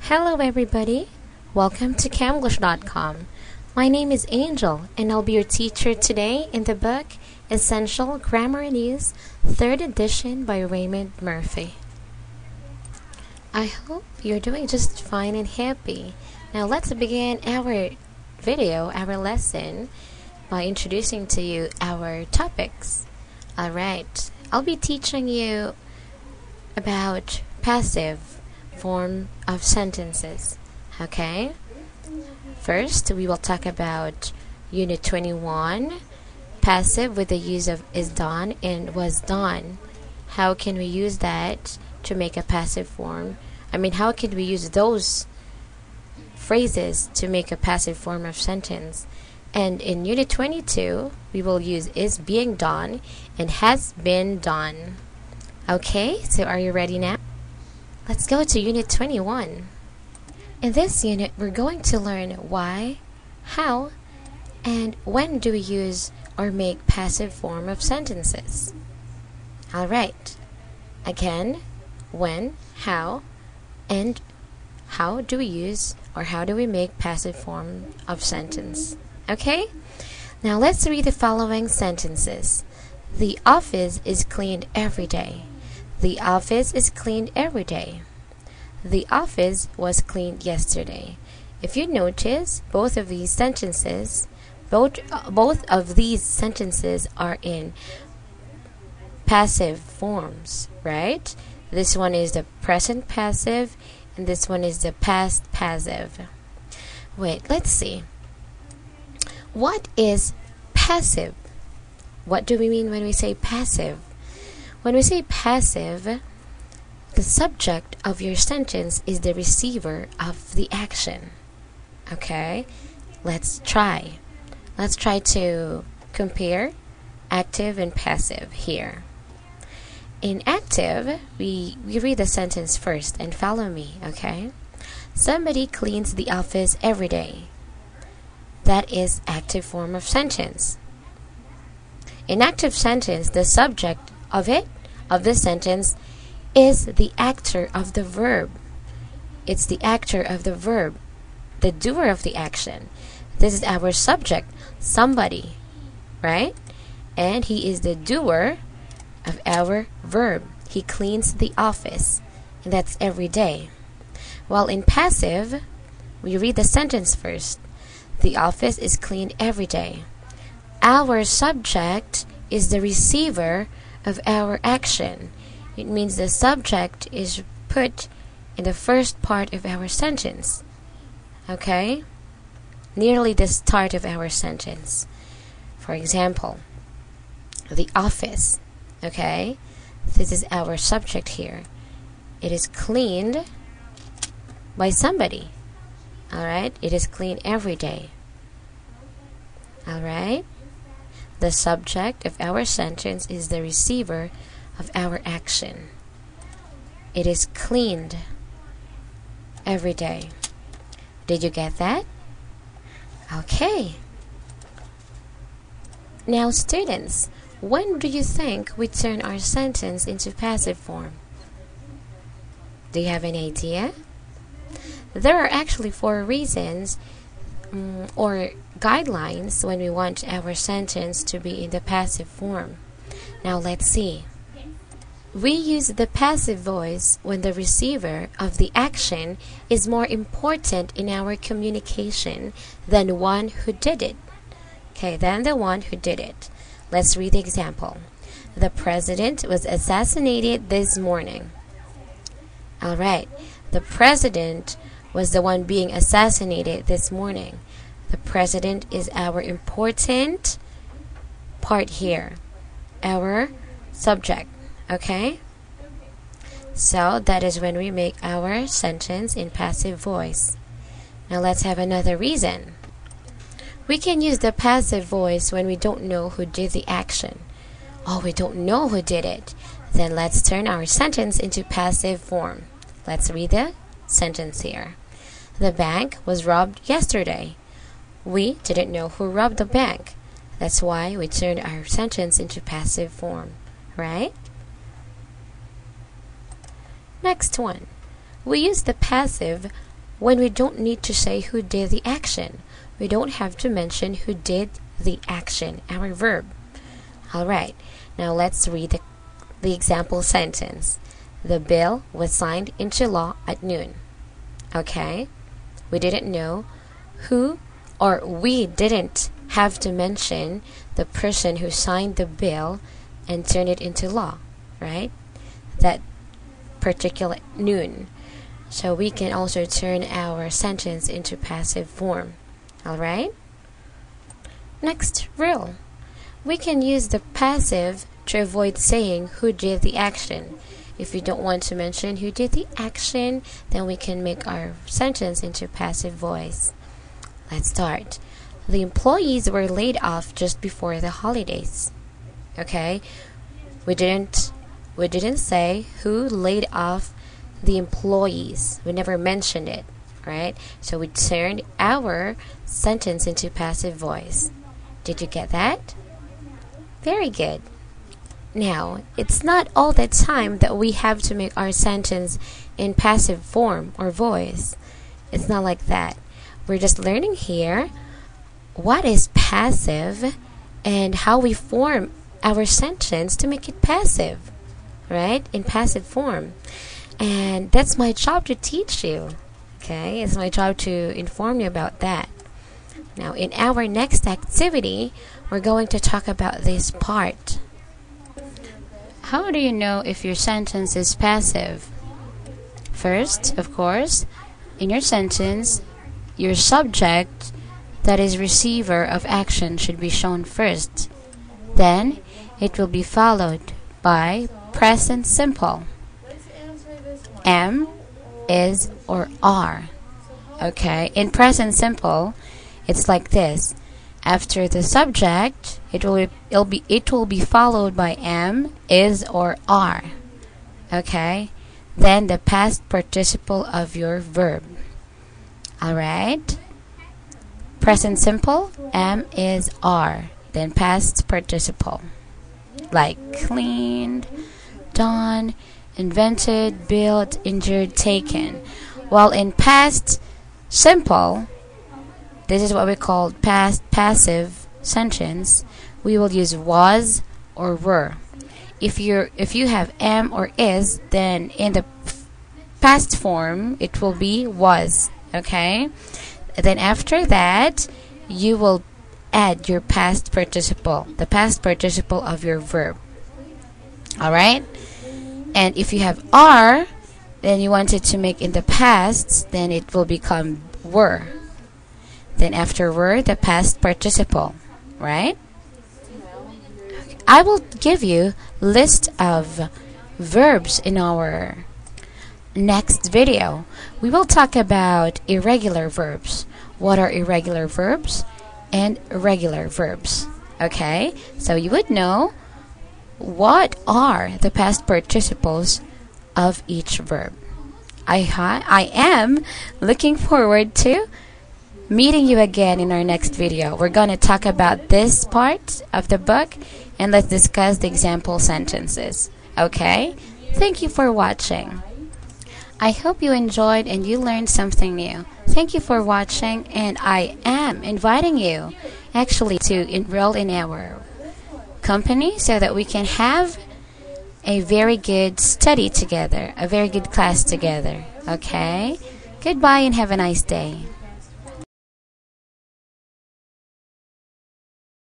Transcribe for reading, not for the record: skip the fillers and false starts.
Hello everybody, welcome to Camglish.com. My name is Angel and I'll be your teacher today in the book Essential Grammar in Use, 3rd edition by Raymond Murphy. I hope you're doing just fine and happy. Now let's begin our video, our lesson, by introducing to you our topics. Alright, I'll be teaching you about passive form of sentences. Okay? First, we will talk about Unit 21, passive with the use of is done and was done. How can we use that to make a passive form? How can we use those phrases to make a passive form of sentence? And in Unit 22, we will use is being done and has been done. Okay, so are you ready now? Let's go to Unit 21. In this unit, we're going to learn why, how, and when do we use or make passive form of sentences. Alright, again, when, how, and how do we use or how do we make passive form of sentence. Okay? Now let's read the following sentences. The office is cleaned every day. The office is cleaned every day. The office was cleaned yesterday. If you notice, both of these sentences are in passive forms, right? This one is the present passive and this one is the past passive. Wait, let's see. What is passive? What do we mean when we say passive? When we say passive, the subject of your sentence is the receiver of the action. Okay? Let's try. Let's try to compare active and passive here. In active, we read the sentence first and follow me, okay? Somebody cleans the office every day. That is active form of sentence. In active sentence, the subject of this sentence is the actor of the verb. It's the actor of the verb, the doer of the action. This is our subject, somebody, right? And he is the doer of our verb. He cleans the office, and that's every day. While in passive, we read the sentence first. The office is cleaned every day. Our subject is the receiver of our action. It means the subject is put in the first part of our sentence. Okay? Nearly the start of our sentence. For example, the office. Okay? This is our subject here. It is cleaned by somebody. Alright? It is cleaned every day. Alright? The subject of our sentence is the receiver of our action. It is cleaned every day. Did you get that? Okay. Now students, when do you think we turn our sentence into passive form? Do you have any idea? There are actually 4 reasons or guidelines when we want our sentence to be in the passive form. Now let's see. We use the passive voice when the receiver of the action is more important in our communication than the one who did it. Okay, than the one who did it. Let's read the example. The president was assassinated this morning. Alright, the president was the one being assassinated this morning. The president is our important part here. Our subject. Okay? So that is when we make our sentence in passive voice. Now let's have another reason. We can use the passive voice when we don't know who did the action. Oh, we don't know who did it. Then let's turn our sentence into passive form. Let's read the sentence here. The bank was robbed yesterday. We didn't know who robbed the bank. That's why we turned our sentence into passive form, right? Next one. We use the passive when we don't need to say who did the action. We don't have to mention who did the action, our verb. Alright, now let's read the example sentence. The bill was signed into law at noon. Okay, we didn't know who, or we didn't have to mention the person who signed the bill and turned it into law, right? That particular noon. So we can also turn our sentence into passive form. Alright? Next rule. We can use the passive to avoid saying who did the action. If we don't want to mention who did the action, then we can make our sentence into passive voice. Let's start. The employees were laid off just before the holidays. Okay? We didn't say who laid off the employees. We never mentioned it, right? So we turned our sentence into passive voice. Did you get that? Very good. Now, it's not all the time that we have to make our sentence in passive form or voice. It's not like that. We're just learning here what is passive and how we form our sentence to make it passive, right? In passive form. And that's my job to teach you. Okay? It's my job to inform you about that. Now, in our next activity, we're going to talk about this part. How do you know if your sentence is passive? First, of course, in your sentence, your subject, that is receiver of action, should be shown first. Then, it will be followed by present simple. Am, is, or are. Okay, in present simple, it's like this. After the subject, it will be followed by am, is, or are. Okay? Then the past participle of your verb. Alright? Present simple, am, is, are. Then past participle. Like cleaned, done, invented, built, injured, taken. While in past simple, this is what we call past passive sentence, we will use was or were. If you have am or is, then in the past form it will be was. Okay? Then after that, you will add your past participle, the past participle of your verb. Alright? And if you have are, then you wanted to make in the past, then it will become were. Then after were, the past participle, right? I will give you list of verbs in our next video. We will talk about irregular verbs. What are irregular verbs and regular verbs? Okay, so you would know what are the past participles of each verb. I am looking forward to meeting you again in our next video. We're going to talk about this part of the book and let's discuss the example sentences. Okay? Thank you for watching. I hope you enjoyed and you learned something new. Thank you for watching, and I am inviting you actually to enroll in our company so that we can have a very good study together, a very good class together. Okay? Goodbye and have a nice day.